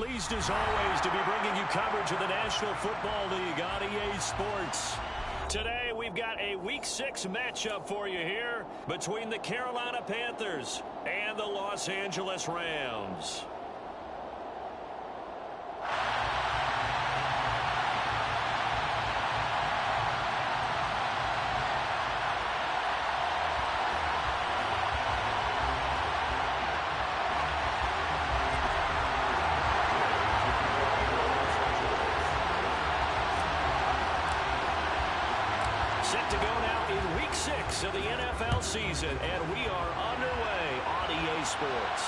pleased as always to be bringing you coverage of the National Football League on EA Sports. Today we've got a Week 6 matchup for you here between the Carolina Panthers and the Los Angeles Rams. Set to go now in Week 6 of the NFL season, and we are underway on EA Sports.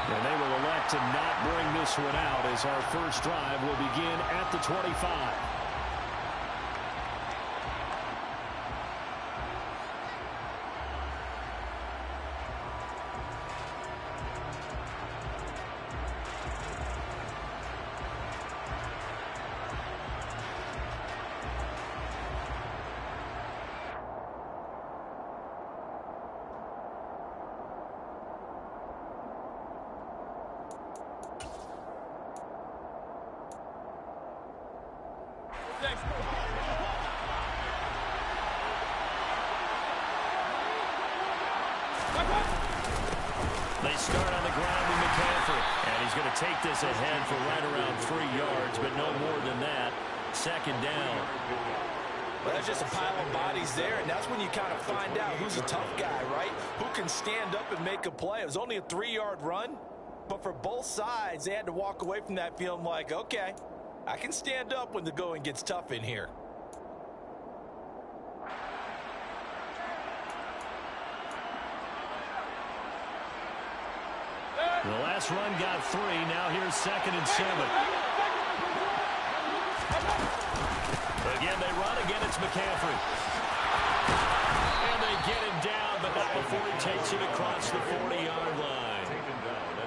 And they will elect to not bring this one out as our first drive will begin at the 25. They start on the ground with McCaffrey, and he's going to take this ahead for right around 3 yards, but no more than that. Second down. Well, there's just a pile of bodies there, and that's when you kind of find out who's a tough guy, right? Who can stand up and make a play. It was only a 3-yard run, but for both sides, they had to walk away from that feeling like, okay, I can stand up when the going gets tough in here. The last run got 3. Now here's 2nd and 7. Again, they run. Again, it's McCaffrey. And they get him down, but not before he takes it across the 40-yard line.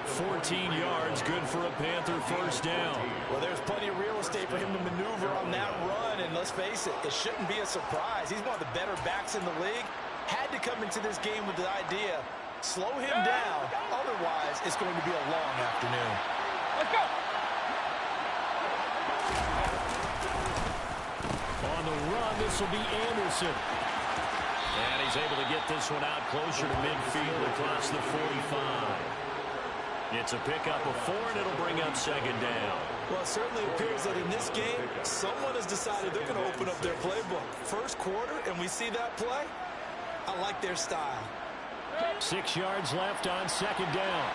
14 yards, good for a Panther first down. Well, there's plenty of real estate for him to maneuver on that run, and let's face it, it shouldn't be a surprise. He's one of the better backs in the league. Had to come into this game with the idea, slow him down, otherwise it's going to be a long afternoon. Let's go! On the run, this will be Anderson. And he's able to get this one out closer to midfield across the 45. It's a pickup of 4, and it'll bring up 2nd down. Well, it certainly appears that in this game, someone has decided they're going to open up their playbook. First quarter, and we see that play. I like their style. 6 yards left on 2nd down.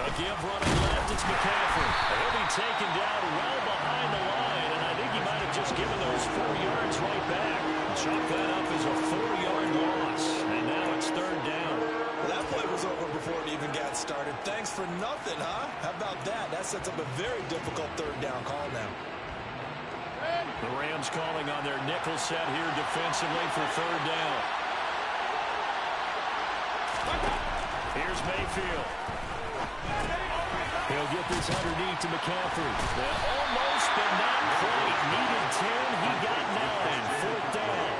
A give running left, it's McCaffrey. He'll be taken down well behind the line, and I think he might have just given those 4 yards right back. Chalk that up as a 4-yard loss, and now it's 3rd down. Well, that play was over before it even got started. Thanks for nothing, huh? How about that? That sets up a very difficult 3rd down call now. The Rams calling on their nickel set here defensively for 3rd down. Here's Mayfield. He'll get this underneath to McCaffrey. Almost, but not quite. Needed 10. He got 9. 4th down.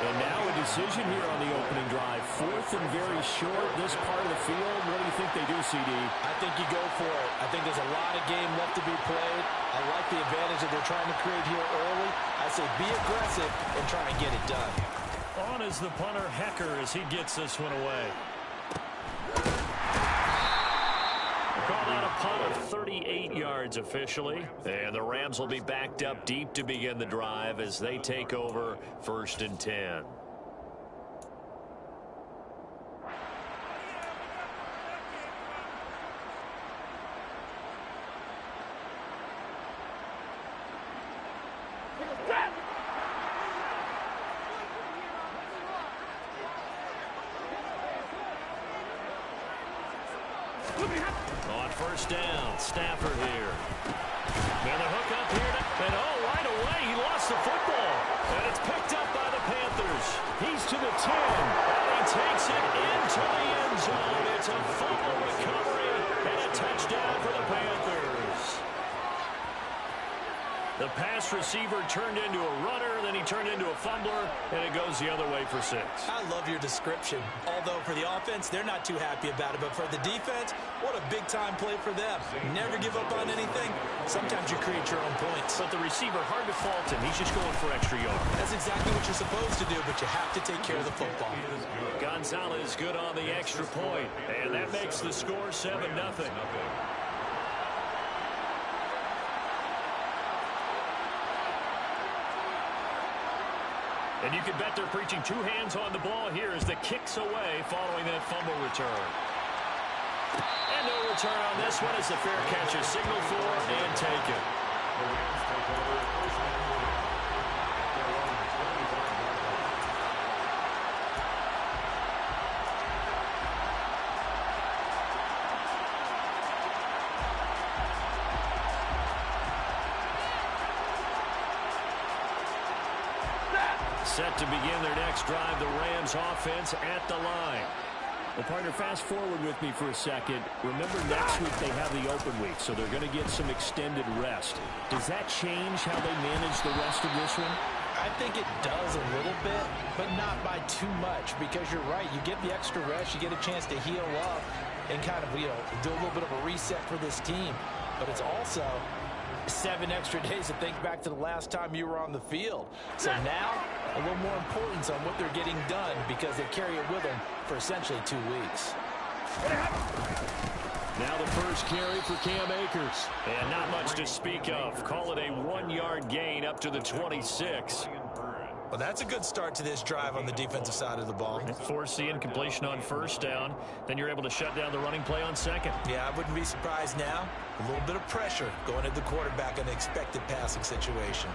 And now a decision here on the opening drive. 4th and very short. This part of the field, what do you think they do, CD? I think you go for it. I think there's a lot of game left to be played. I like the advantage that they're trying to create here early. I say be aggressive and try and get it done. On is the punter, Hecker, as he gets this one away. Called out a punt of 38 yards officially. And the Rams will be backed up deep to begin the drive as they take over 1st and 10. On 1st down, Stafford here. Now the hook up here, and right away he lost the football. And it's picked up by the Panthers. He's to the 10, and he takes it into the end zone. It's a fumble recovery and a touchdown for the Panthers. The pass receiver turned into a runner, then he turned into a fumbler, and it goes the other way for 6. I love your description. Although for the offense, they're not too happy about it. But for the defense, what a big-time play for them. Never give up on anything. Sometimes you create your own points. But the receiver, hard to fault him. He's just going for extra yards. That's exactly what you're supposed to do, but you have to take care of the football. Gonzalez good on the extra point, and that makes the score 7-0. And you can bet they're preaching 2 hands on the ball here as the kick's away following that fumble return. And no return on this one as the fair catch is signaled for and taken. Set to begin their next drive, the Rams offense at the line. Well, partner, fast forward with me for a second. Remember, next week they have the open week, so they're going to get some extended rest. Does that change how they manage the rest of this one? I think it does a little bit, but not by too much, because you're right. You get the extra rest, you get a chance to heal up and kind of, do a little bit of a reset for this team. But it's also 7 extra days to think back to the last time you were on the field. So now, a little more importance on what they're getting done because they carry it with them for essentially 2 weeks. Now the first carry for Cam Akers. And not much to speak of. Call it a 1-yard gain up to the 26. Well, that's a good start to this drive on the defensive side of the ball. Force the incompletion on first down. Then you're able to shut down the running play on second. Yeah, I wouldn't be surprised now. A little bit of pressure going at the quarterback in an expected passing situation.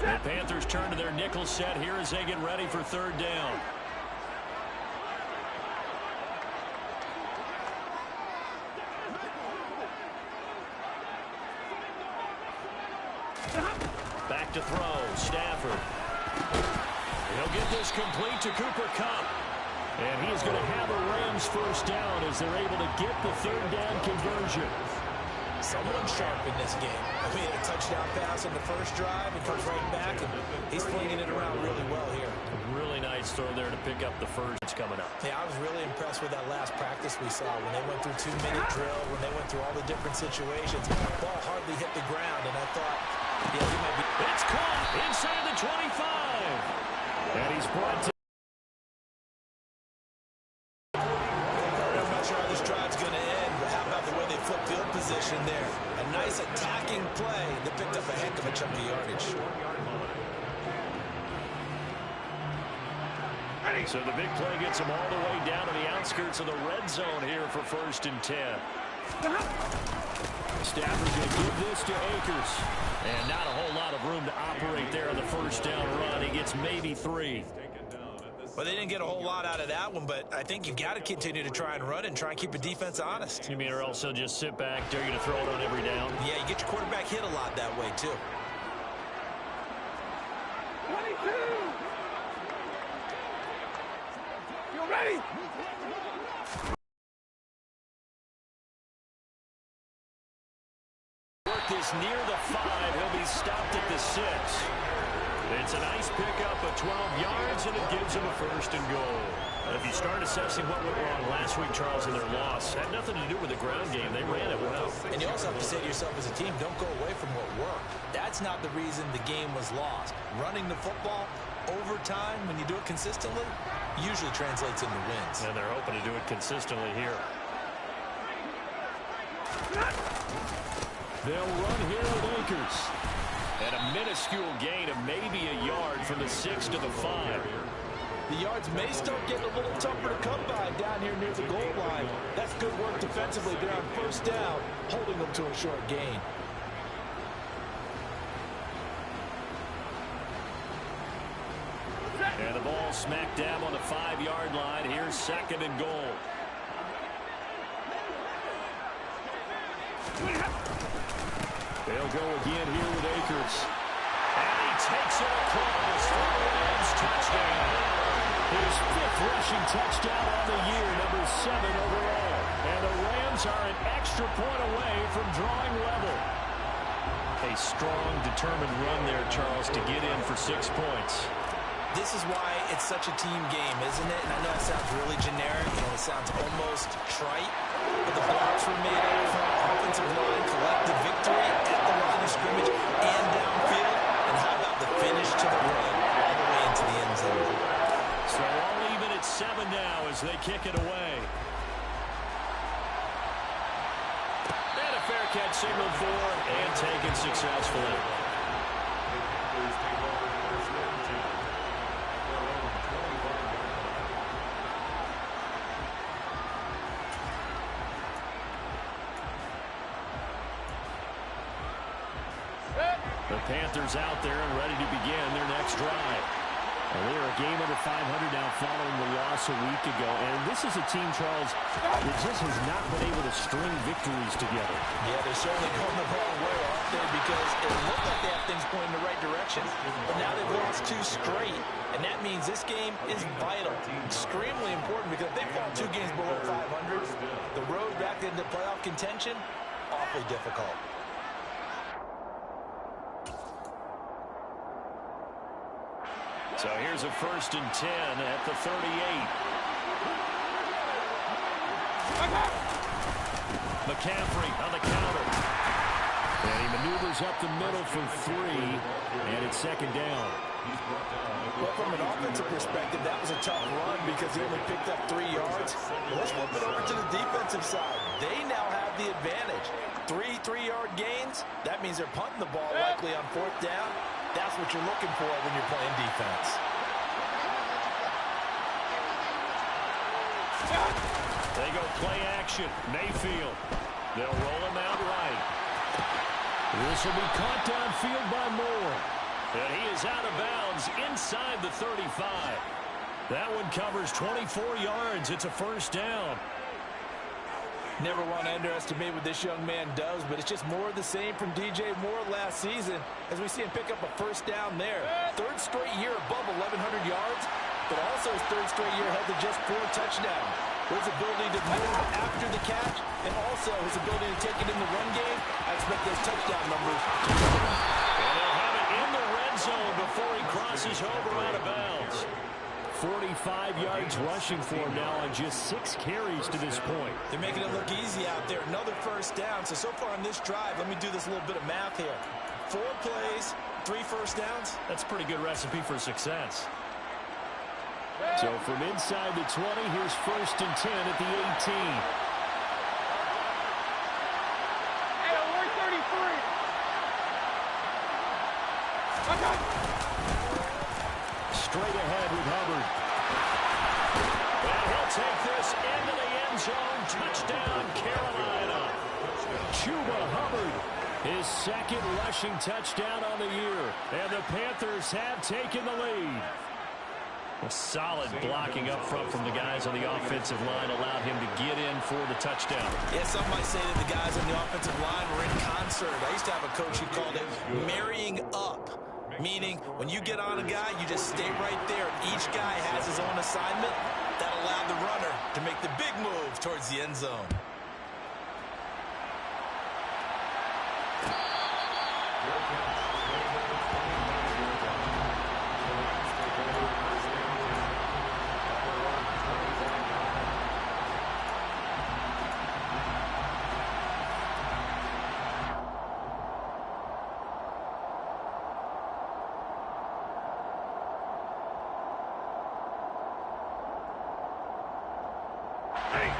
The Panthers turn to their nickel set here as they get ready for third down. Back to throw, Stafford. He'll get this complete to Cooper Kupp. And he is going to have a Rams first down as they're able to get the third down conversion. Someone sharp in this game. I mean, a touchdown pass on the first drive and comes right back, and he's flinging it around really well here. A really nice throw there to pick up the first. It's coming up. Yeah, I was really impressed with that last practice we saw when they went through 2-minute drill, when they went through all the different situations. The ball hardly hit the ground, and I thought, yeah, he might be. It's caught inside the 25. And he's brought to. I'm not sure how this drive's going to end, but how about the way they flip field position there? A nice attacking play that picked up a heck of a chunk of yardage. So the big play gets him all the way down to the outskirts of the red zone here for 1st and 10. Stafford's going to give this to Akers. And not a whole lot of room to operate there on the first down run. He gets maybe 3. Well, they didn't get a whole lot out of that one, but I think you've got to continue to try and run and try and keep a defense honest. You mean or else he'll just sit back, dare you to throw it on every down? Yeah, you get your quarterback hit a lot that way, too. 22! You ready? Work this near the 5. He'll be stopped at the 6. It's a nice pickup of 12 yards, and it gives him a 1st and goal. If you start assessing what went wrong last week, Charles, in their loss, had nothing to do with the ground game. They ran it well. And you also have to say to yourself as a team, don't go away from what worked. That's not the reason the game was lost. Running the football over time, when you do it consistently, usually translates into wins. And they're hoping to do it consistently here. They'll run here with Akers. And a minuscule gain of maybe a yard from the 6 to the 5. The yards may start getting a little tougher to come by down here near the goal line. That's good work defensively there on first down, holding them to a short gain. And the ball smack dab on the 5-yard line. Here's 2nd and goal. They'll go again here with Akers. And he takes it across for the Rams touchdown. His 5th rushing touchdown on the year, number 7 overall. And the Rams are an extra point away from drawing level. A strong, determined run there, Charles, to get in for 6 points. This is why it's such a team game, isn't it? And I know it sounds really generic, and it sounds almost trite, but the blocks were made up front, offensive line, collective victory at the line of scrimmage and downfield. And how about the finish to the run all the way into the end zone? So all even at 7 now as they kick it away. And a fair catch signaled for and taken successfully. The Panthers out there and ready to begin their next drive. And they are a game under 500 now following the loss a week ago. And this is a team, Charles, that just has not been able to string victories together. Yeah, they're certainly going the wrong way, aren't they? Because it looked like they have things pointing in the right direction. But now they've lost 2 straight. And that means this game is vital, extremely important, because if they fall 2 games below 500, the road back into playoff contention, awfully difficult. So here's a 1st and 10 at the 38. McCaffrey on the counter. And he maneuvers up the middle for 3, and it's 2nd down. Well, from an offensive perspective, that was a tough run because he only picked up 3 yards. Let's flip it over to the defensive side. They now have the advantage. 3 3-yard gains. That means they're punting the ball likely on 4th down. That's what you're looking for when you're playing defense. They go play action. Mayfield. They'll roll him out right. This will be caught downfield by Moore. And he is out of bounds inside the 35. That one covers 24 yards. It's a 1st down. Never want to underestimate what this young man does, but it's just more of the same from DJ Moore last season as we see him pick up a 1st down there. 3rd straight year above 1,100 yards, but also his 3rd straight year held to just 4 touchdowns. His ability to move after the catch and also his ability to take it in the run game, I expect those touchdown numbers to go. And they'll have it in the red zone before he crosses over out of bounds. 45 yards rushing for him now on just 6 carries to this point. They're making it look easy out there. Another 1st down. So far on this drive, let me do this little bit of math here. 4 plays, 3 1st downs. That's a pretty good recipe for success. So from inside the 20, here's 1st and 10 at the 18. Hey, we're 33. Okay. Straight ahead with Hubbard. And he'll take this into the end zone. Touchdown, Carolina. Chuba Hubbard, his 2nd rushing touchdown on the year. And the Panthers have taken the lead. A solid blocking up front from the guys on the offensive line allowed him to get in for the touchdown. Yeah, some might say that the guys on the offensive line were in concert. I used to have a coach who called it marrying up. Meaning, when you get on a guy, you just stay right there. Each guy has his own assignment. That allowed the runner to make the big move towards the end zone.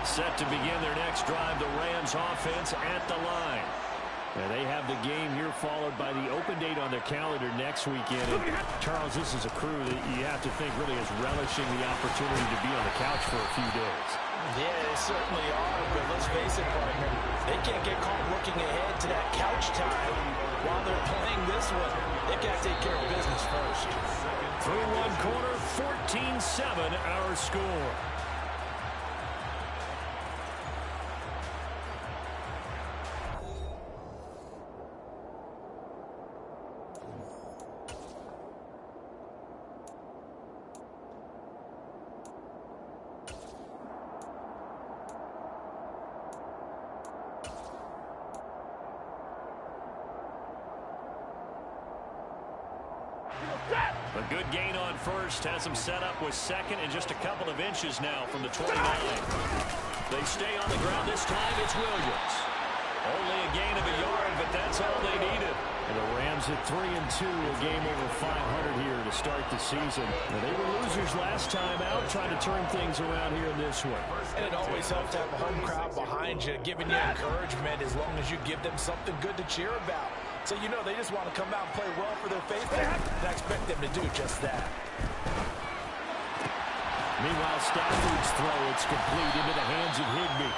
Set to begin their next drive, the Rams offense at the line. And they have the game here followed by the open date on their calendar next weekend. And Charles, this is a crew that you have to think really is relishing the opportunity to be on the couch for a few days. Yeah, they certainly are, but let's face it, partner. They can't get caught looking ahead to that couch time while they're playing this one. They got to take care of business first. Through one quarter, 14-7 our score. A good gain on first has them set up with second and just a couple of inches now from the 29. They stay on the ground this time. It's Williams. Only a gain of a yard, but that's all they needed. And the Rams at 3-2, a game over 500 here to start the season. Now, they were losers last time out, trying to turn things around here in this one. And it always helps to have a home crowd behind you, giving you encouragement as long as you give them something good to cheer about. So you know they just want to come out and play well for their faithful, and I expect them to do just that. Meanwhile, Stafford's throw, it's complete into the hands of Higbee.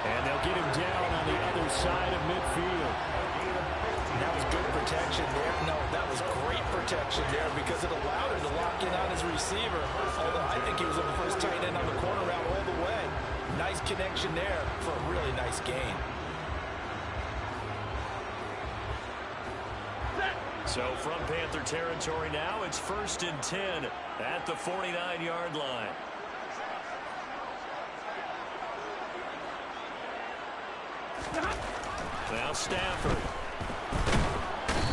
And they'll get him down on the other side of midfield. That was good protection there. No, that was great protection there because it allowed him to lock in on his receiver. Although I think he was on the first tight end on the corner route all the way. Nice connection there for a really nice gain. So from Panther territory now, it's 1st and 10 at the 49-yard line. Now Stafford.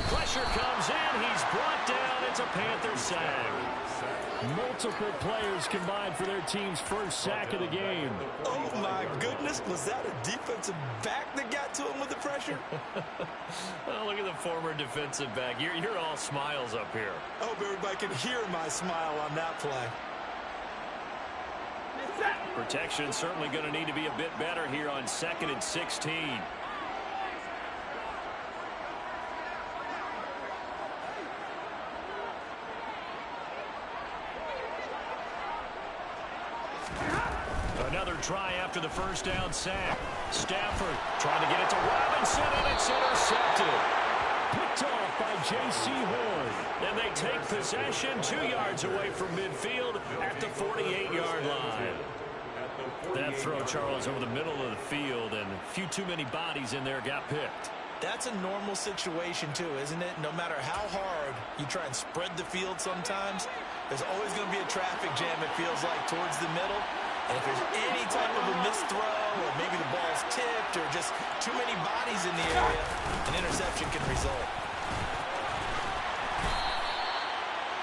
Pressure comes in. He's brought down. It's a Panther sack. Multiple players combined for their team's first sack of the game. Oh, my goodness. Was that a defensive back that got to him with the pressure? Oh, look at the former defensive back. You're all smiles up here. I hope everybody can hear my smile on that play. Protection certainly going to need to be a bit better here on 2nd and 16. Another try after the first down sack. Stafford trying to get it to Robinson, and it's intercepted. Picked off by J.C. Horn. And they take possession 2 yards away from midfield at the 48-yard line. That throw, Charles, over the middle of the field, and a few too many bodies in there got picked. That's a normal situation, too, isn't it? No matter how hard you try and spread the field sometimes, there's always going to be a traffic jam, it feels like, towards the middle. And if there's any type of a missed throw, or maybe the ball's tipped, or just too many bodies in the area, an interception can result.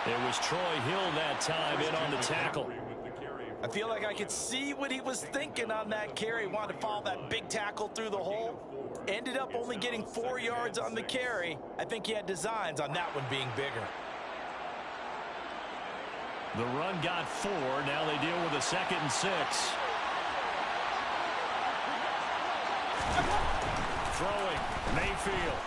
It was Troy Hill that time in on the tackle. I feel like I could see what he was thinking on that carry. Wanted to follow that big tackle through the hole. Ended up only getting 4 yards on the carry. I think he had designs on that one being bigger. The run got 4. Now they deal with a 2nd and 6. Throwing. Mayfield.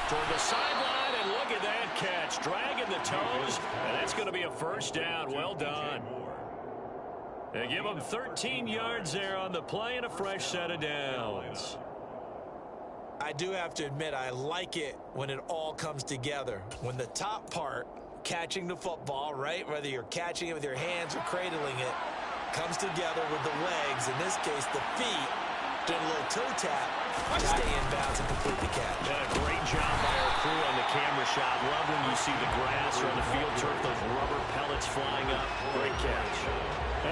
Toward the sideline, and look at that catch. Dragging the toes, and that's going to be a first down. Well done. They give them 13 yards there on the play and a fresh set of downs. I do have to admit, I like it when it all comes together. When the top part, catching the football, right, whether you're catching it with your hands or cradling it, comes together with the legs, in this case the feet, doing a little toe tap to stay in bounds and complete the catch. A great job by our crew on the camera shot. Love when you see the grass or on the field turf, those rubber pellets flying up. Great catch.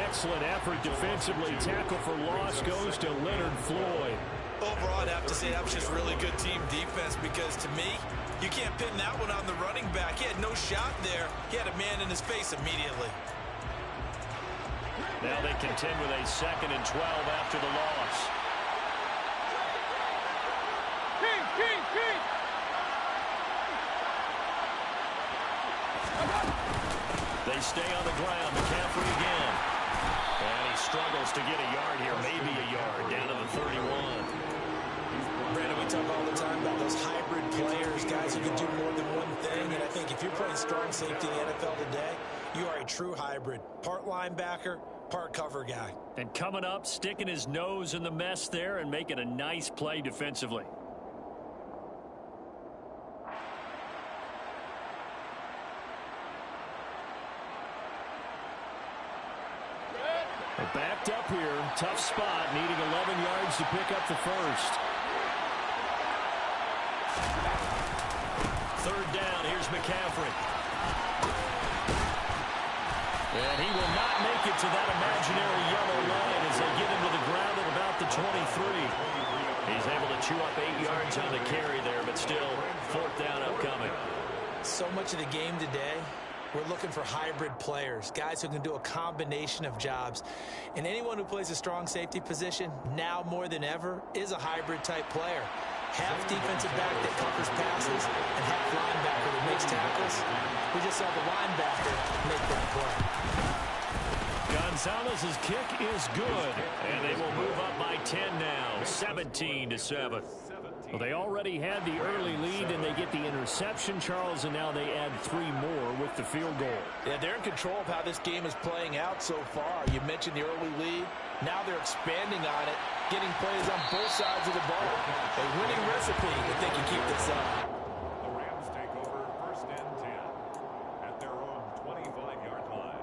Excellent effort defensively. Tackle for loss goes to Leonard Floyd. Overall, I'd have to say that was just really good team defense because, to me, you can't pin that one on the running back. He had no shot there. He had a man in his face immediately. Now they contend with a 2nd and 12 after the loss. King! They stay on the ground. McCaffrey again. And he struggles to get a yard here, maybe a yard, down to the 31. Brandon, we talk all the time about those hybrid players, guys who can do more than one thing. And I think if you're playing strong safety in the NFL today, you are a true hybrid. Part linebacker, part cover guy. And coming up, sticking his nose in the mess there and making a nice play defensively. They're backed up here. Tough spot, needing 11 yards to pick up the first. 3rd down, here's McCaffrey. And he will not make it to that imaginary yellow line as they get him to the ground at about the 23. He's able to chew up 8 yards on the carry there, but still 4th down upcoming. So much of the game today, we're looking for hybrid players, guys who can do a combination of jobs. And anyone who plays a strong safety position, now more than ever, is a hybrid-type player. Half defensive back that covers passes and half linebacker that makes tackles. We just saw the linebacker make that play. Gonzalez's kick is good, and they will move up by 10 now, 17-7. Well, they already had the early lead, and they get the interception, Charles, and now they add 3 more with the field goal. Yeah, they're in control of how this game is playing out so far. You mentioned the early lead. Now they're expanding on it, getting plays on both sides of the ball. A winning recipe if they can keep this up. The Rams take over 1st and 10 at their own 25-yard line.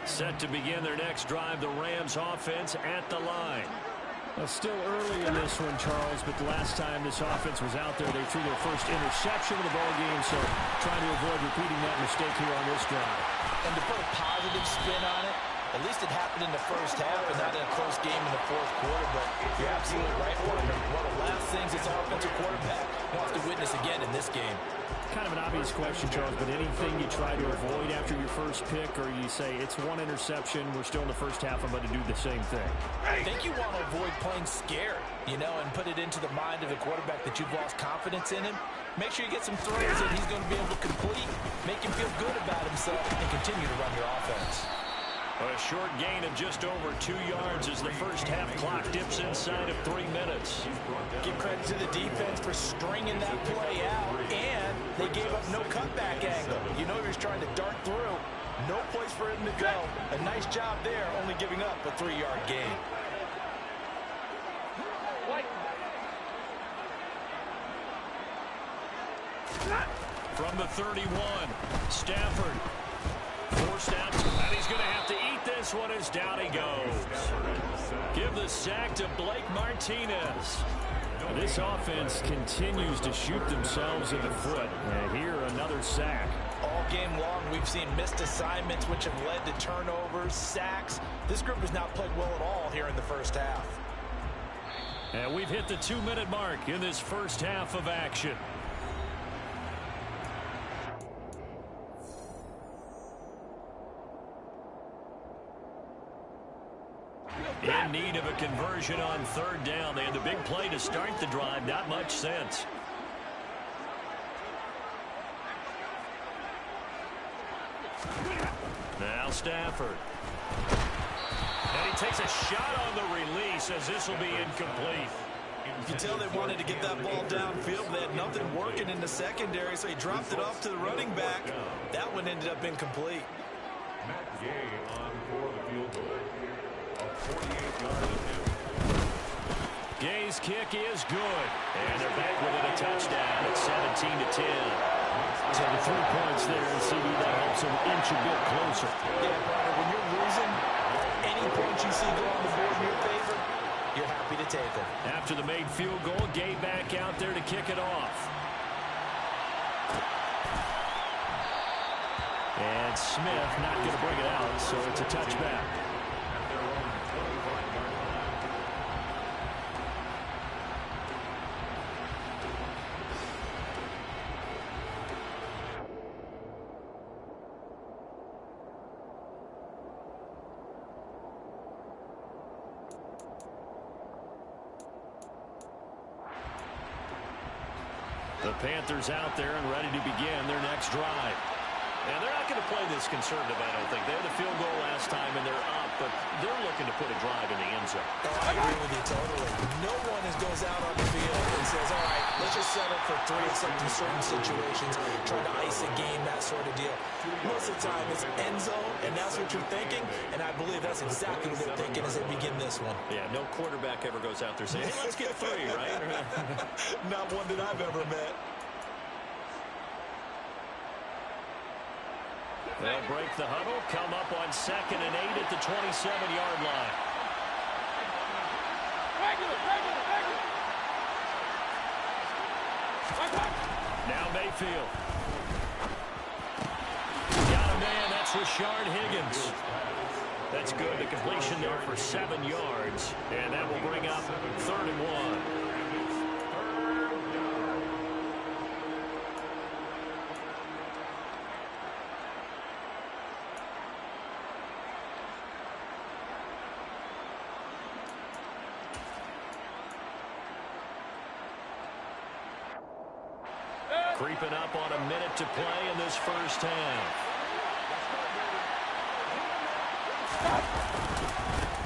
Set to begin their next drive, the Rams offense at the line. Well, still early in this one, Charles, but the last time this offense was out there, they threw their first interception of the ball game, so trying to avoid repeating that mistake here on this drive. And to put a positive spin on it, at least it happened in the first half and not in a close game in the fourth quarter, but you're absolutely right, partner. One of the last things this offensive quarterback wants to witness again in this game. Kind of an obvious question, Charles, but anything you try to avoid after your first pick, or you say it's one interception, we're still in the first half, I'm going to do the same thing? I think you want to avoid playing scared, and put it into the mind of the quarterback that you've lost confidence in him. Make sure you get some throws that he's going to be able to complete, make him feel good about himself, and continue to run your offense. A short gain of just over 2 yards as the first half clock dips inside of 3 minutes. Give credit to the defense for stringing that play out, and they gave up no cutback angle. He was trying to dart through. No place for him to go. A nice job there, only giving up a 3-yard gain. From the 31, Stafford forced out, and he's going to have to eat this one as down he goes. Give the sack to Blake Martinez. This offense continues to shoot themselves in the foot. And here, another sack. All game long, we've seen missed assignments, which have led to turnovers, sacks. This group has not played well at all here in the first half. And we've hit the 2-minute mark in this first half of action. In need of a conversion on 3rd down. They had the big play to start the drive. Not much sense. Now Stafford. And he takes a shot on the release as this will be incomplete. You can tell they wanted to get that ball downfield. They had nothing working in the secondary, so he dropped it off to the running back. That one ended up incomplete. Matt Gay on for the field goal. A 48-yard attempt. Gay's kick is good. And they're back within a touchdown at 17-10. So the 3 points there, and CD, that helps them inch a bit closer. Yeah, brother, when you're losing, any points you see go on the board in your favor, you're happy to take them. After the made field goal, Gay back out there to kick it off. And Smith not going to bring it out, so it's a touchback. At their own 25-yard line. The Panthers out there and ready to begin their next drive. And they're not going to play this conservative, I don't think. They had the field goal last time, and they're up, but they're looking to put a drive in the end zone. I agree with you totally. No one goes out on the field and says, all right, let's just settle for 3 except in certain situations, trying to ice a game, that sort of deal. Most of the time, it's end zone, and that's what you're thinking, and I believe that's exactly what they're thinking as they begin this one. Yeah, no quarterback ever goes out there saying, hey, let's get 3, right? Not one that I've ever met. They'll break the huddle, come up on 2nd and 8 at the 27-yard line. backfield. Got a man. That's Rashard Higgins. That's good. The completion there for 7 yards. And that will bring up 3rd and 1. Creeping up on a minute to play in this first half.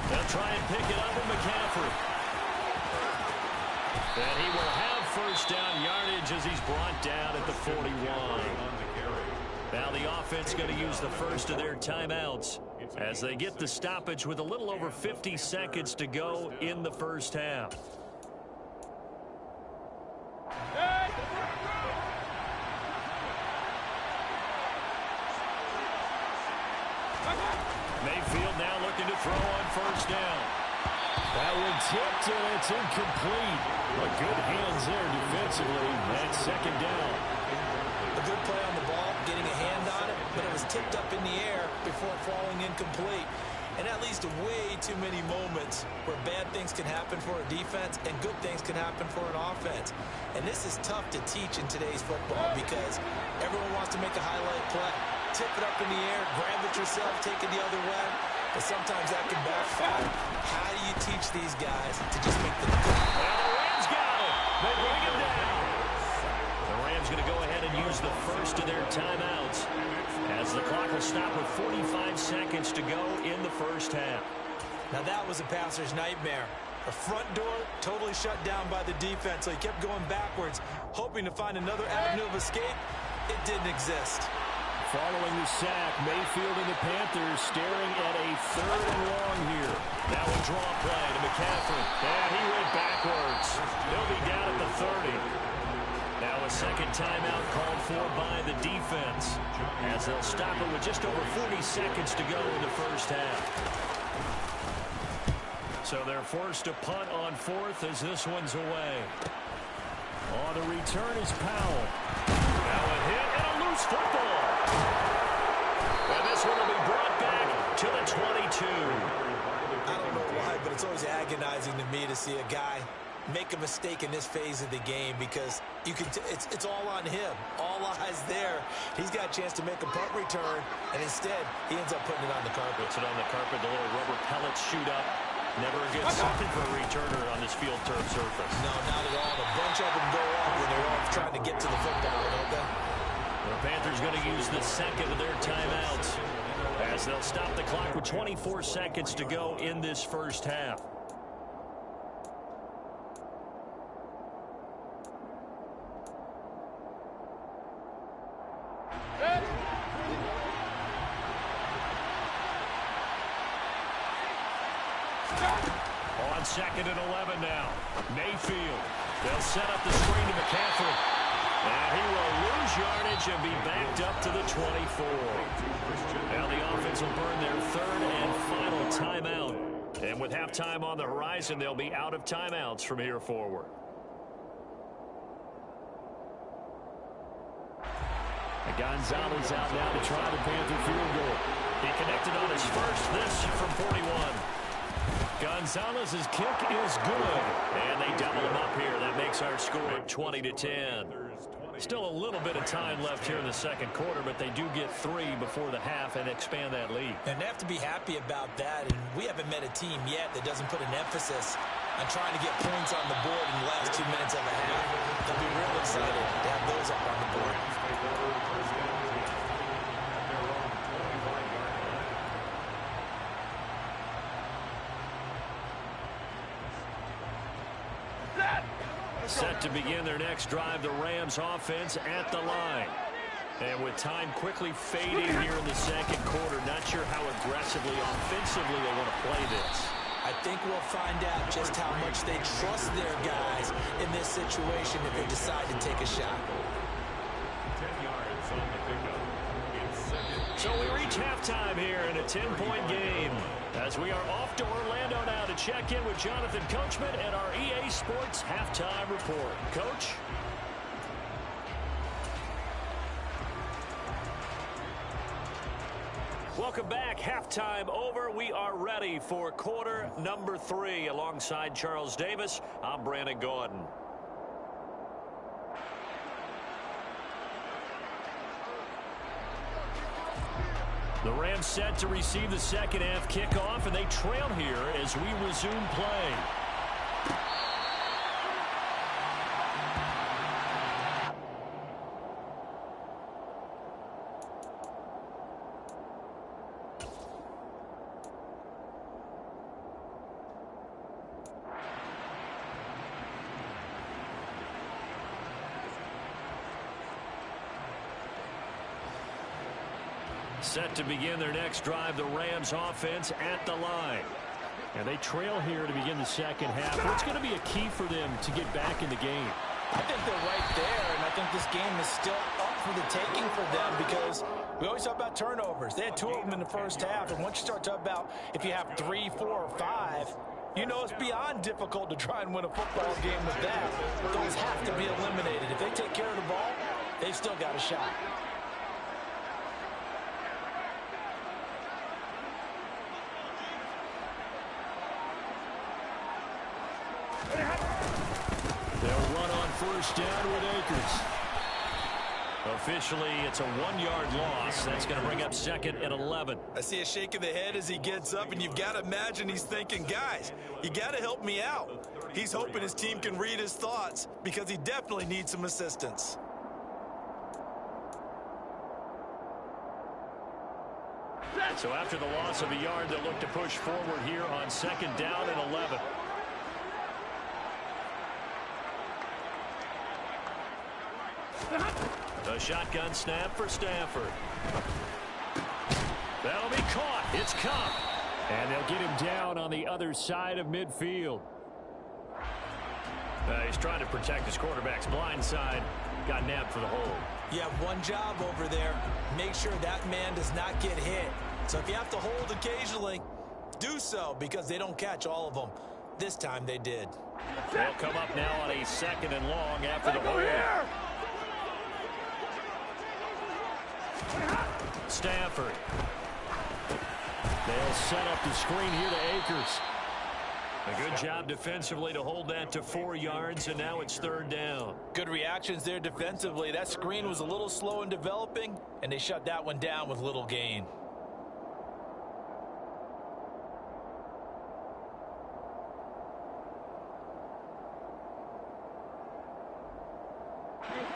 They'll try and pick it up with McCaffrey. And he will have first down yardage as he's brought down at the 41. Now the offense going to use the first of their timeouts as they get the stoppage with a little over 50 seconds to go in the first half. Mayfield now looking to throw on first down. That one tipped and it's incomplete. But good hands there defensively. That's 2nd down. A good play on the ball, getting a hand on it, but it was tipped up in the air before falling incomplete. And that leads to way too many moments where bad things can happen for a defense and good things can happen for an offense. And this is tough to teach in today's football because everyone wants to make a highlight play. Tip it up in the air, grab it yourself, take it the other way. But sometimes that can backfire. How do you teach these guys to just make the... Well, the Rams got him. They bring him down. The Rams going to go ahead and use the first of their timeouts as the clock will stop with 45 seconds to go in the first half. Now that was a passer's nightmare. The front door totally shut down by the defense, so he kept going backwards, hoping to find another avenue of escape. It didn't exist. Following the sack, Mayfield and the Panthers staring at a 3rd and long here. Now a draw play to McCaffrey. And he went backwards. He'll be down at the 30. Now a second timeout called for by the defense as they'll stop it with just over 40 seconds to go in the first half. So they're forced to punt on 4th as this one's away. On the return is Powell. Now a hit and a loose football. And this one will be brought back to the 22. I don't know why, but it's always agonizing to me to see a guy make a mistake in this phase of the game because you can it's all on him. All eyes there. He's got a chance to make a punt return, and instead he ends up putting it on the carpet. Puts it on the carpet. The little rubber pellets shoot up. Never a good something for a returner on this field turf surface. No, not at all. A bunch of them go up when they're all trying to get to the football, don't they? The Panthers going to use the second of their timeouts as they'll stop the clock with 24 seconds to go in this first half. On 2nd and 11 now. Mayfield. They'll set up the screen to McCaffrey. And he will lose yardage and be backed up to the 24. Now the offense will burn their 3rd and final timeout. And with halftime on the horizon, they'll be out of timeouts from here forward. And Gonzalez out now to try the Panther field goal. He connected on his first, this from 41. Gonzalez's kick is good. And they double him up here. That makes our score 20-10. Still a little bit of time left here in the second quarter, but they do get 3 before the half and expand that lead. And they have to be happy about that. And we haven't met a team yet that doesn't put an emphasis on trying to get points on the board in the last 2 minutes of a half. They'll be real excited to have those up on the board. Set to begin their next drive, the Rams offense at the line. And with time quickly fading here in the second quarter, not sure how aggressively, offensively they want to play this. I think we'll find out just how much they trust their guys in this situation if they decide to take a shot. 10 yards on the pickup. So we reach halftime here in a 10-point game as we are off to Orlando now to check in with Jonathan Coachman and our EA Sports Halftime Report. Coach? Welcome back. Halftime over. We are ready for quarter number 3. Alongside Charles Davis, I'm Brandon Gordon. The Rams set to receive the second half kickoff, and they trail here as we resume play. Set to begin their next drive, the Rams offense at the line. And they trail here to begin the second half. What's going to be a key for them to get back in the game? I think they're right there, and I think this game is still up for the taking for them because we always talk about turnovers. They had 2 of them in the first half, and once you start talking about if you have 3, 4, or 5, you know it's beyond difficult to try and win a football game with that. Those have to be eliminated. If they take care of the ball, they've still got a shot. They'll run on first down with Akers. Officially, it's a 1-yard loss. That's going to bring up second and 11. I see a shake of the head as he gets up, and you've got to imagine he's thinking, guys, you got to help me out. He's hoping his team can read his thoughts because he definitely needs some assistance. So after the loss of a yard, they'll look to push forward here on second down and 11. A shotgun snap for Stafford. That'll be caught. It's Cup. And they'll get him down on the other side of midfield. He's trying to protect his quarterback's blind side. Got nabbed for the hold. You have one job over there. Make sure that man does not get hit. So if you have to hold occasionally, do so because they don't catch all of them. This time they did. They'll come up now on a second and long after the hold. Stafford. They'll set up the screen here to Akers. A good job defensively to hold that to 4 yards, and now it's third down. Good reactions there defensively. That screen was a little slow in developing, and they shut that one down with little gain.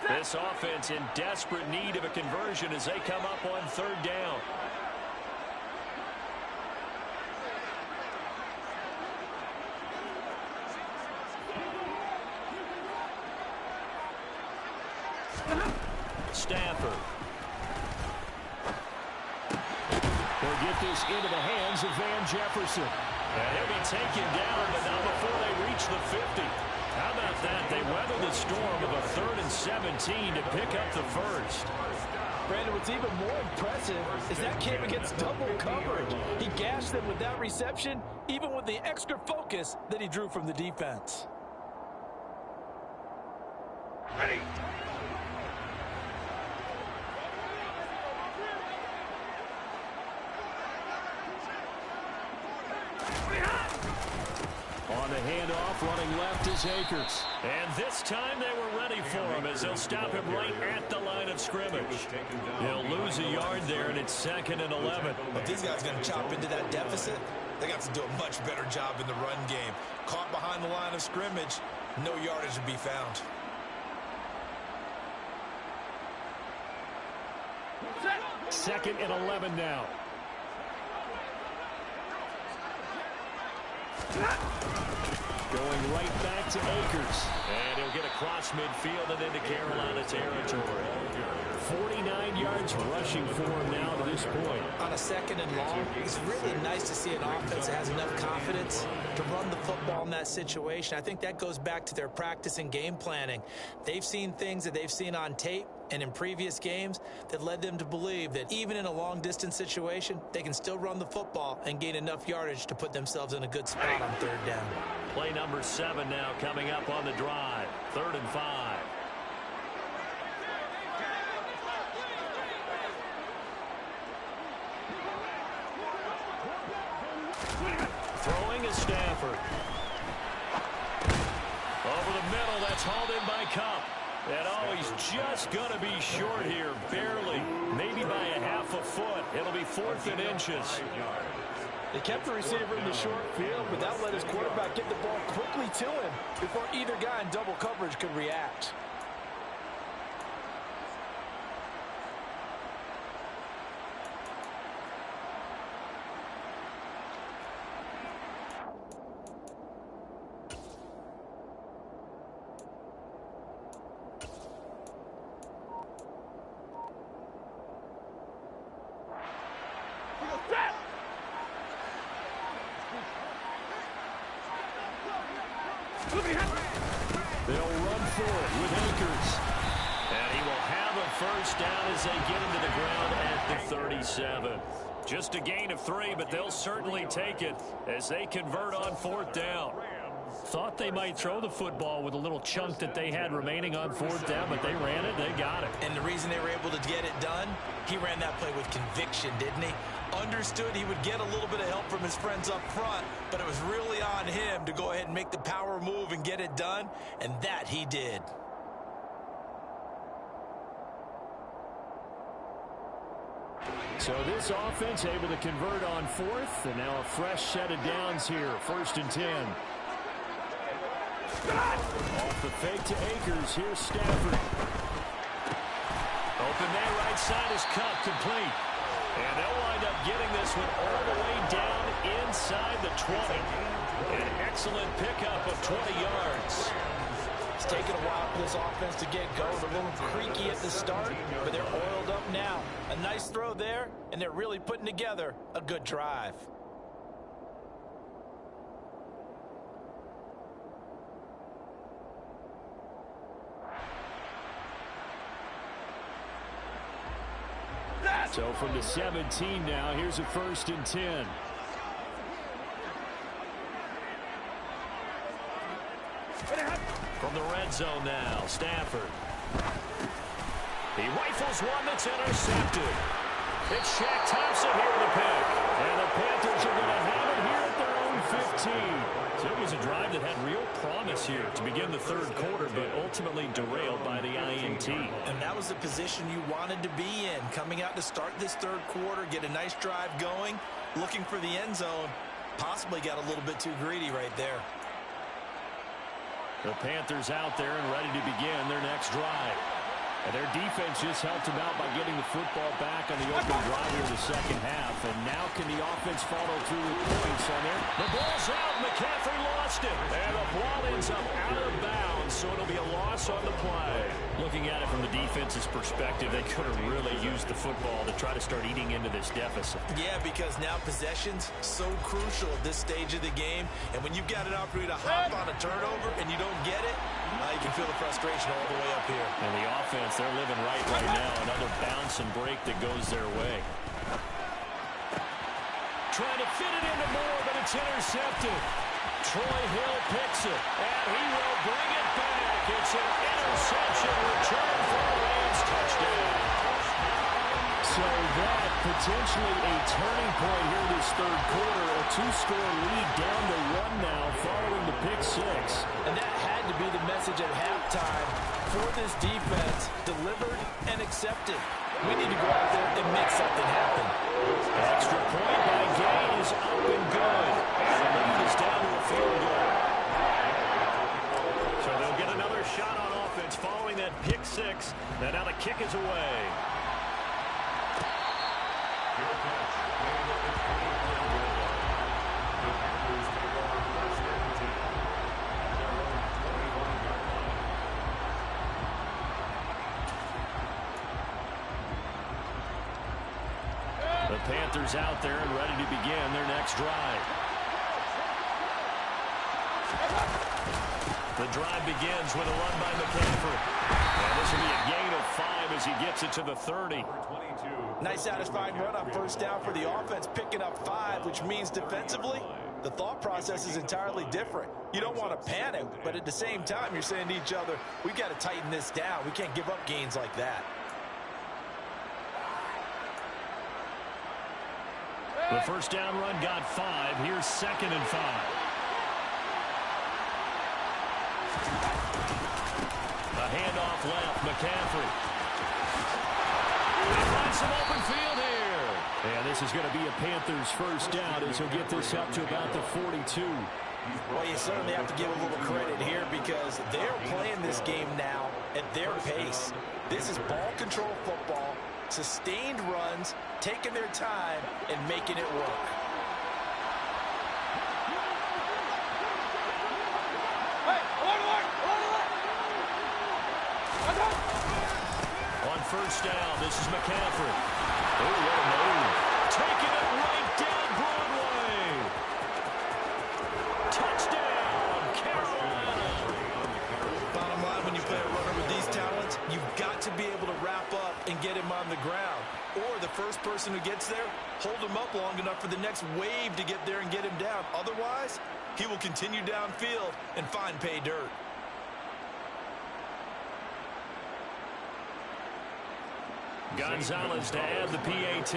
This offense in desperate need of a conversion as they come up on third down. Stafford. They'll get this into the hands of Van Jefferson. And he'll be taken down, but not before they reach the 50. How about that? They weather the storm of a 3rd and 17 to pick up the first. Brandon, what's even more impressive is that came against double coverage. He gashed them with that reception, even with the extra focus that he drew from the defense. Ready. On the handoff, running left is Akers. And this time they were ready for him as they'll stop him right at the line of scrimmage. They'll lose a yard there, and it's 2nd and 11. If these guys are going to chop into that deficit, they got to do a much better job in the run game. Caught behind the line of scrimmage, no yardage to be found. Second and 11 now. Going right back to Akers. And he'll get across midfield and into Carolina territory. 49 yards rushing for him now to this point. On a 2nd and long, it's really nice to see an offense that has enough confidence to run the football in that situation. I think that goes back to their practice and game planning. They've seen things that they've seen on tape and in previous games that led them to believe that even in a long-distance situation, they can still run the football and gain enough yardage to put themselves in a good spot on 3rd down. Play number 7 now coming up on the drive. 3rd and 5. is Stafford. Over the middle, that's hauled in by Cup. And oh, he's just going to be short here, barely, maybe by a half a foot. It'll be 4th and inches. They kept the receiver in the short field, but that let his quarterback get the ball quickly to him before either guy in double coverage could react. They'll run for it with Akers. And he will have a first down as they get him to the ground at the 37. Just a gain of 3, but they'll certainly take it as they convert on 4th down. Thought they might throw the football with a little chunk that they had remaining on 4th down, but they ran it, they got it. And the reason they were able to get it done, he ran that play with conviction, didn't he? Understood he would get a little bit of help from his friends up front, but it was really on him to go ahead and make the power move and get it done, and that he did. So this offense able to convert on 4th, and now a fresh set of downs here, 1st and 10. Off the fake to Akers, here's Stafford. Open there, right side is Cup, complete. And they'll wind up getting this one all the way down inside the 20. An excellent pickup of 20 yards. It's taken a while for this offense to get going. A little creaky at the start, but they're oiled up now. A nice throw there, and they're really putting together a good drive. So from the 17 now, here's a 1st and 10. From the red zone now, Stafford. He rifles one that's intercepted. It's Shaq Thompson here with the pick. And the Panthers are going to have it here at their own 15. So it was a drive that had real promise here to begin the 3rd quarter, but ultimately derailed by the INT. And that was the position you wanted to be in. Coming out to start this 3rd quarter, get a nice drive going, looking for the end zone. Possibly got a little bit too greedy right there. The Panthers out there and ready to begin their next drive. And their defense just helped them out by getting the football back on the opening drive here in the 2nd half. And now can the offense follow through with points on there? The ball's out. McCaffrey lost it. And the ball ends up out of bounds, so it'll be a loss on the play. Looking at it from the defense's perspective, they could have really used the football to try to start eating into this deficit. Yeah, because now possession's so crucial at this stage of the game. And when you've got an opportunity to hop on a turnover and you don't get it, you can feel the frustration all the way up here. And the offense, they're living right now. Another bounce and break that goes their way. Trying to fit it into Moore, but it's intercepted. Troy Hill picks it, and he will bring it back. It's an interception return for a Rams touchdown. So that potentially a turning point here this 3rd quarter. A 2-score lead down to 1 now following the pick 6. And that had to be the message at halftime for this defense. Delivered and accepted. We need to go out there and make something happen. Extra point by Gay is up and good. And the lead is down to a field goal. So they'll get another shot on offense following that pick 6. And now the kick is away. The Panthers out there and ready to begin their next drive. The drive begins with a run by McCaffrey. And this will be a gain of 5 as he gets it to the 30. Nice satisfying run on 1st down for the offense, picking up 5, which means defensively, the thought process is entirely different. You don't want to panic, but at the same time, you're saying to each other, we've got to tighten this down. We can't give up gains like that. The first down run got 5. Here's 2nd and 5. A handoff left. McCaffrey. They find some open field here. And this is going to be a Panthers first down as he'll get this up to about the 42. Well, you certainly have to give a little credit here because they're playing this game now at their pace. This is ball control football, sustained runs, taking their time, and making it work. On first down, this is McCaffrey. Oh, what a move. Taking it right down Broadway. Touchdown, Carolina. Bottom line, when you play a runner with these talents, you've got to be able to wrap up and get him on the ground. Or the first person who gets there, hold him up long enough for the next wave to get there and get him down. Otherwise, he will continue downfield and find pay dirt. Gonzalez to add the PAT.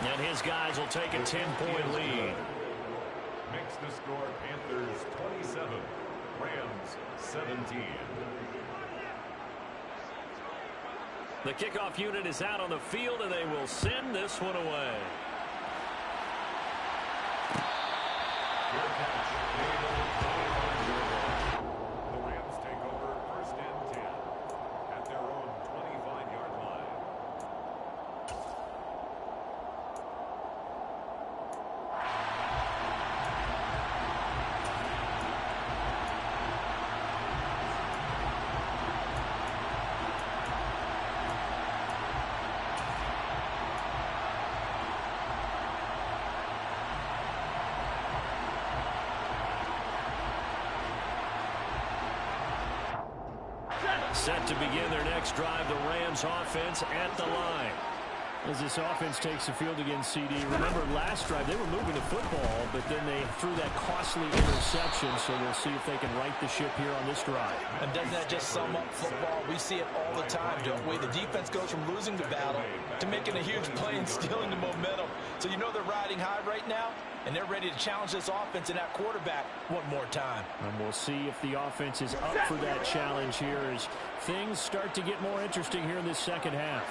And his guys will take a 10-point lead. Makes the score Panthers 27, Rams 17. The kickoff unit is out on the field, and they will send this one away. Good catch. Made on the 25-yard line. The Rams take over 1st and 10 at their own 25-yard line. Set to begin their next drive, the Rams offense at the line. As this offense takes the field against CD, remember last drive they were moving the football, but then they threw that costly interception, so we'll see if they can right the ship here on this drive. And doesn't that just sum up football? We see it all the time, don't we? The defense goes from losing the battle to making a huge play and stealing the momentum. So you know they're riding high right now, and they're ready to challenge this offense and that quarterback one more time. And we'll see if the offense is up for that challenge here as things start to get more interesting here in this second half.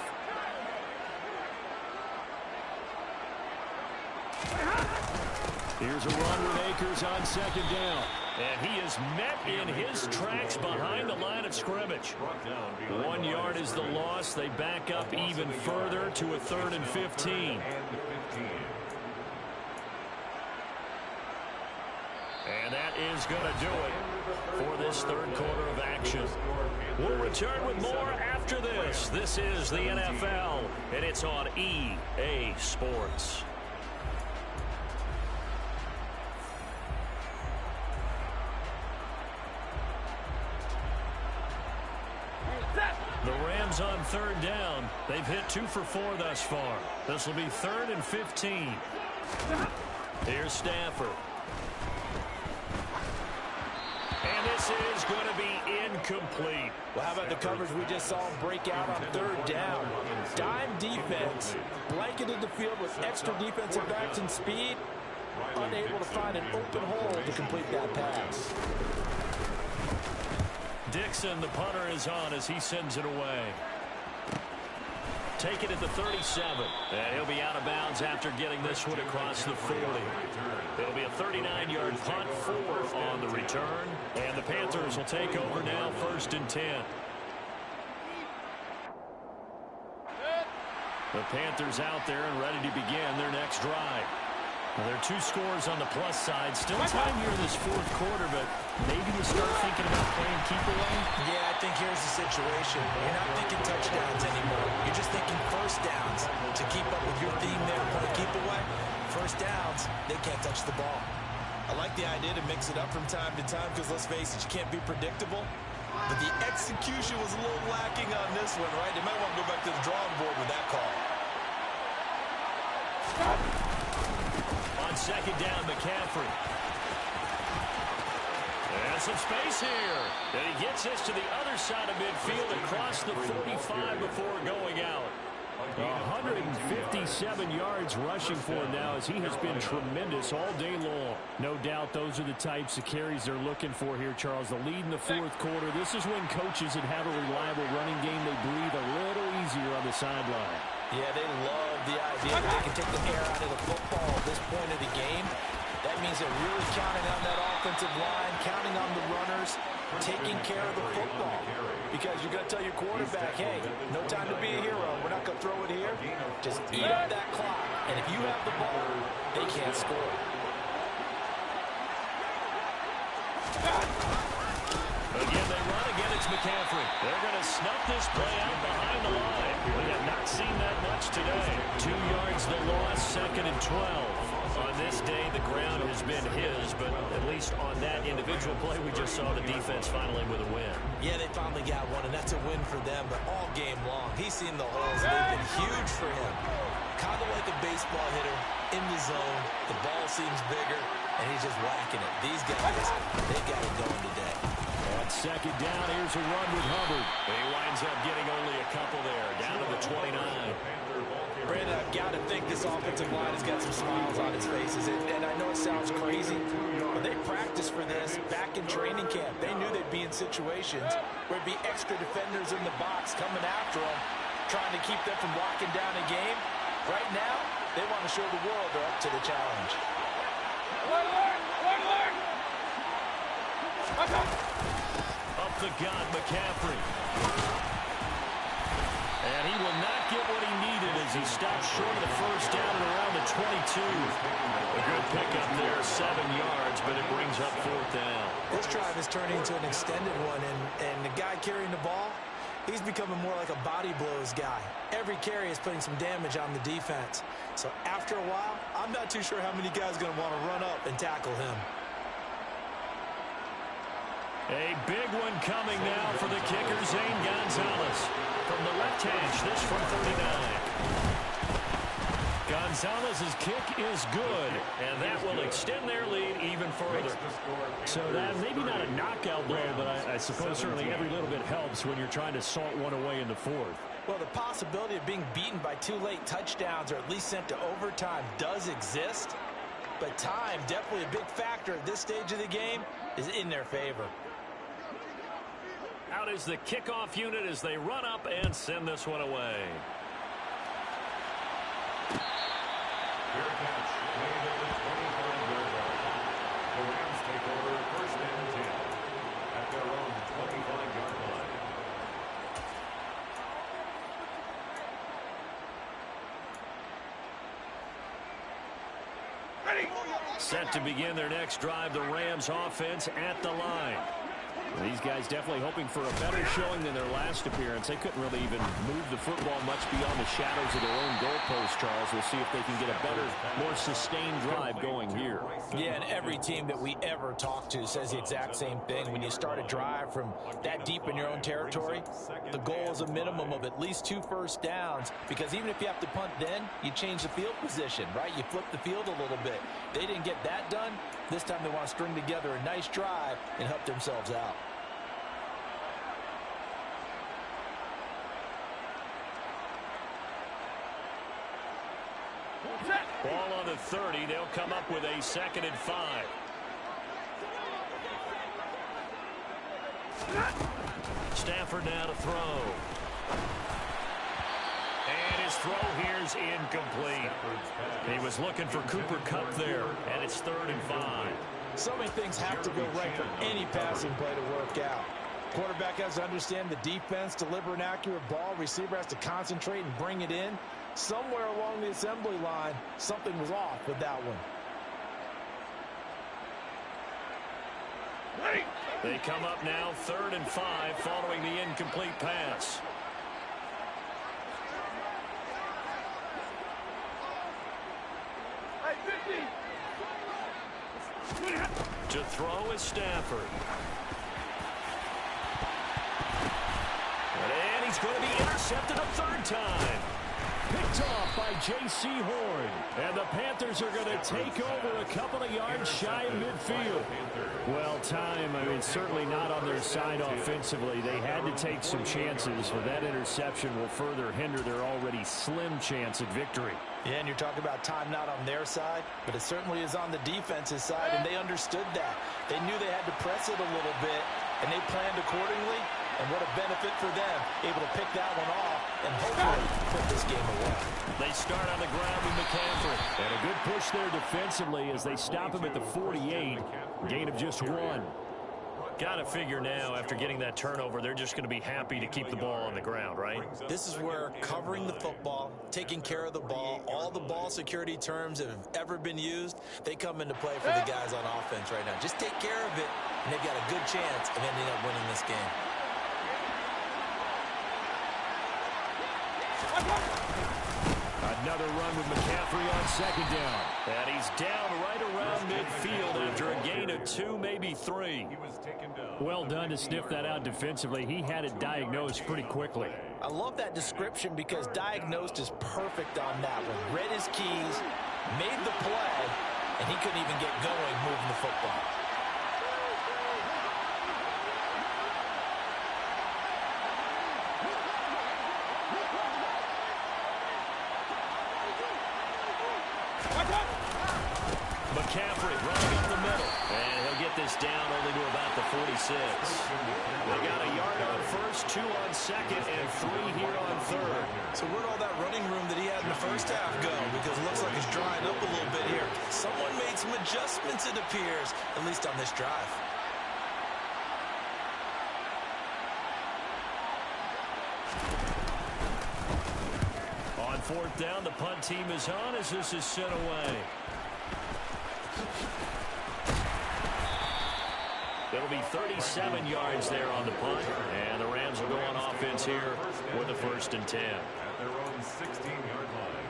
Here's a run with Akers on 2nd down. And he is met in his tracks behind the line of scrimmage. 1 yard is the loss. They back up even further to a 3rd and 15. And that is going to do it for this 3rd quarter of action. We'll return with more after this. This is the NFL, and it's on EA Sports. The Rams on 3rd down. They've hit 2 for 4 thus far. This will be 3rd and 15. Here's Stafford. And this is going to be incomplete. Well, how about the coverage we just saw him break out on 3rd down? Dime defense, blanketed the field with extra defensive backs and speed, unable to find an open hole to complete that pass. Dixon, the punter, is on as he sends it away. Take it at the 37. And he'll be out of bounds after getting this one across the 40. It'll be a 39-yard punt, 4 on the return. And the Panthers will take over now, 1st and 10. The Panthers out there and ready to begin their next drive. Well, there are 2 scores on the plus side. Still time here in this 4th quarter, but maybe you start thinking about playing keep away. Yeah, I think here's the situation. You're not thinking touchdowns anymore. You're just thinking first downs. To keep up with your theme there, play keep away. First downs, they can't touch the ball. I like the idea to mix it up from time to time because, let's face it, you can't be predictable. But the execution was a little lacking on this one, right? They might want to go back to the drawing board with that call. On 2nd down, McCaffrey. And some space here. And he gets this to the other side of midfield across the 45 before going out. 157 yards rushing for him now as he has been tremendous all day long. No doubt those are the types of carries they're looking for here, Charles. The lead in the fourth quarter. This is when coaches that have a reliable running game, they breathe a little easier on the sideline. Yeah, they love the idea that they can take the air out of the football at this point of the game. That means they're really counting on that offensive line, counting on the runners, taking care of the football. Because you're going to tell your quarterback, hey, no time to be a hero. We're not going to throw it here. Just eat up that clock. And if you have the ball, they can't score. Again, they run. Again, it's McCaffrey. They're going to snuff this play out behind the line. We have not seen that much today. 2 yards the loss, 2nd and 12. On this day, the ground has been his, but at least on that individual play, we just saw the defense finally with a win. Yeah, they finally got one, and that's a win for them, but all game long, he's seen the holes, and they've been huge for him. Kind of like a baseball hitter in the zone. The ball seems bigger, and he's just whacking it. These guys, they got it going today. On 2nd down, here's a run with Hubbard. He winds up getting only a couple there, down to the 29. Brandon, I've got to think this offensive line has got some smiles on its faces. And I know it sounds crazy, but they practiced for this back in training camp. They knew they'd be in situations where it'd be extra defenders in the box coming after them, trying to keep them from locking down a game. Right now, they want to show the world they're up to the challenge. Up the gut, McCaffrey. And he will not get what he needed as he stops short of the first down and around the 22. A good pickup there, 7 yards, but it brings up 4th down. This drive is turning into an extended one, and the guy carrying the ball, he's becoming more like a body blows guy. Every carry is putting some damage on the defense. So after a while, I'm not too sure how many guys are going to want to run up and tackle him. A big one coming now for the kicker, Zane Gonzalez. From the left hash, this from 39. Gonzalez's kick is good, and that will extend their lead even further. So that maybe not a knockout blow, but I suppose certainly every little bit helps when you're trying to salt one away in the fourth. Well, the possibility of being beaten by 2 late touchdowns or at least sent to overtime does exist, but time, definitely a big factor at this stage of the game, is in their favor. Out is the kickoff unit as they run up and send this one away. Fair catch made at the 25-yard line. The Rams take over 1st and 10 at their own 25-yard line. Set to begin their next drive, the Rams offense at the line. These guys definitely hoping for a better showing than their last appearance. They couldn't really even move the football much beyond the shadows of their own goalpost, Charles. We'll see if they can get a better, more sustained drive going here. Yeah, and every team that we ever talk to says the exact same thing. When you start a drive from that deep in your own territory, the goal is a minimum of at least 2 first downs, because even if you have to punt then, you change the field position, right? You flip the field a little bit. They didn't get that done. This time they want to string together a nice drive and help themselves out. Ball on the 30. They'll come up with a 2nd and 5. Stafford now to throw. And his throw here's incomplete. He was looking for Cooper Kupp there, and it's 3rd and 5. So many things have to go right for any passing play to work out. Quarterback has to understand the defense, deliver an accurate ball. Receiver has to concentrate and bring it in. Somewhere along the assembly line, something was off with that one. They come up now 3rd and 5 following the incomplete pass. To throw is Stafford. And he's going to be intercepted a 3rd time. Picked off by J.C. Horn. And the Panthers are going to take over a couple of yards shy of midfield. Well, certainly not on their side offensively. They had to take some chances, but that interception will further hinder their already slim chance at victory. Yeah, and you're talking about time not on their side, but it certainly is on the defense's side, and they understood that. They knew they had to press it a little bit, and they planned accordingly. And what a benefit for them, able to pick that one off and hopefully put this game away. They start on the ground with McCaffrey. And a good push there defensively as they stop him at the 48. Gain of just 1. Got to figure now, after getting that turnover, they're just going to be happy to keep the ball on the ground, right? This is where covering the football, taking care of the ball, all the ball security terms that have ever been used, they come into play for the guys on offense right now. Just take care of it, and they've got a good chance of ending up winning this game. Another run with McCaffrey on second down. And he's down right around midfield after a gain of 2, maybe 3. Well done to sniff that out defensively. He had it diagnosed pretty quickly. I love that description because diagnosed is perfect on that one. Read his keys, made the play, and he couldn't even get going moving the football. McCaffrey running up the middle. And he'll get this down only to about the 46. They got a yard on first, 2 on second, and 3 here on third. So where'd all that running room that he had in the first half go? Because it looks like it's drying up a little bit here. Someone made some adjustments, it appears, at least on this drive. On fourth down, the punt team is on as this is sent away. It'll be 37 yards there on the punt, and the Rams will go on offense here with a 1st and 10. At their own 16-yard line.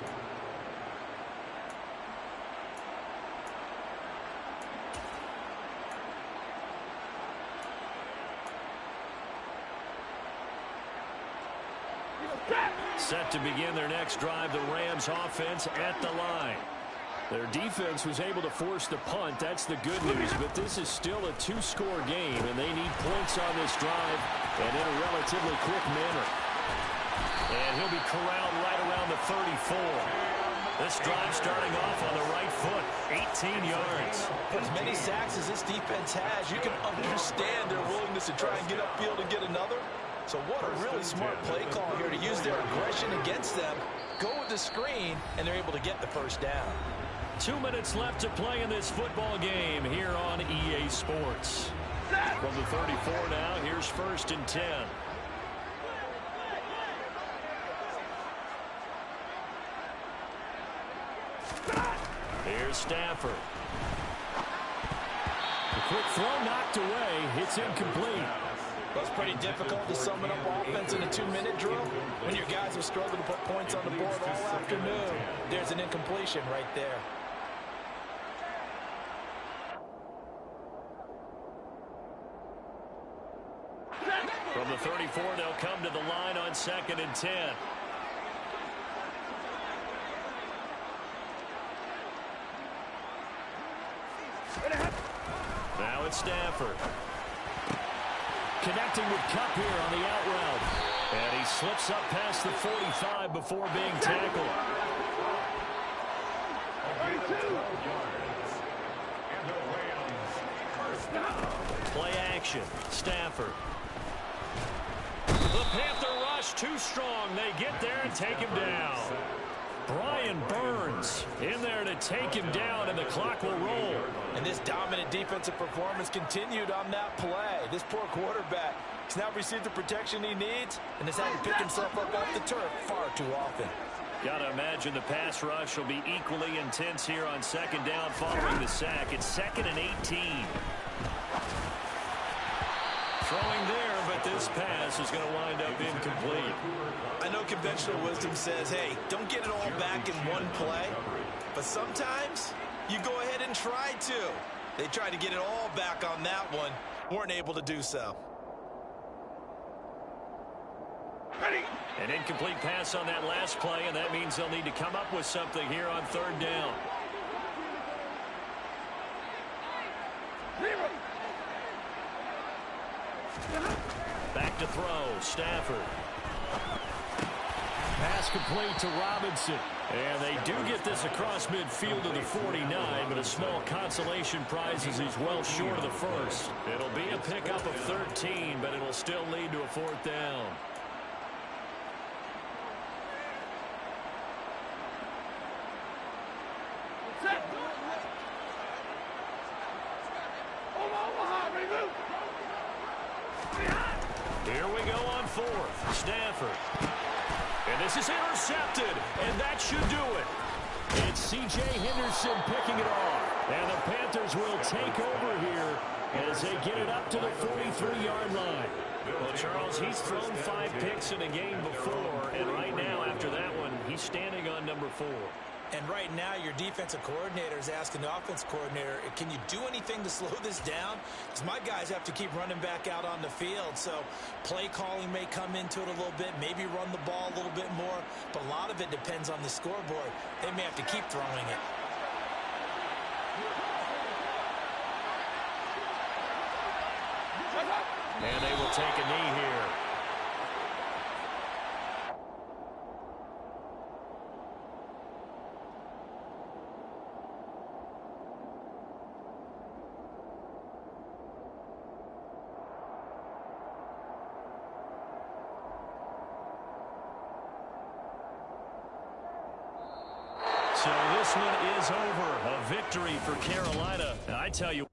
Set to begin their next drive, the Rams offense at the line. Their defense was able to force the punt. That's the good news, but this is still a 2-score game, and they need points on this drive and in a relatively quick manner. And he'll be corralled right around the 34. This drive starting off on the right foot, 18 yards. For as many sacks as this defense has, you can understand their willingness to try and get upfield and get another. So what a really smart play call here to use their aggression against them, go with the screen, and they're able to get the first down. 2 minutes left to play in this football game here on EA Sports. From the 34 now, here's 1st and 10. Here's Stafford. A quick throw knocked away. It's incomplete. Well, it's pretty difficult to sum it up offense in a 2-minute drill when your guys have struggled to put points on the board all afternoon. There's an incompletion right there. From the 34, they'll come to the line on 2nd and 10. Now it's Stafford. Connecting with Cup here on the out route. And he slips up past the 45 before being tackled. 12 yards. And the Rams first down. Play action. Stafford. The Panther rush too strong. They get there and take him down. Brian Burns in there to take him down, and the clock will roll. And this dominant defensive performance continued on that play. This poor quarterback has now received the protection he needs and has had to pick himself up off the turf far too often. Got to imagine the pass rush will be equally intense here on 2nd down following the sack. It's 2nd and 18. Throwing there, but this pass is going to wind up incomplete. I know conventional wisdom says, hey, don't get it all back in one play. But sometimes you go ahead and try to. They tried to get it all back on that one. Weren't able to do so. Ready. An incomplete pass on that last play, and that means they'll need to come up with something here on third down. Back to throw, Stafford. Pass complete to Robinson. And they do get this across midfield to the 49, but a small consolation prize as he's well short of the first. It'll be a pickup of 13, but it'll still lead to a fourth down. Here we go on fourth. Stafford. And this is intercepted, and that should do it. It's C.J. Henderson picking it off. And the Panthers will take over here as they get it up to the 43-yard line. Well, Charles, he's thrown 5 picks in a game before, and right now, after that one, he's standing on number 4. And right now, your defensive coordinator is asking the offense coordinator, can you do anything to slow this down? Because my guys have to keep running back out on the field. So play calling may come into it a little bit, maybe run the ball a little bit more. But a lot of it depends on the scoreboard. They may have to keep throwing it. And they will take a knee here. So this one is over. A victory for Carolina. And I tell you,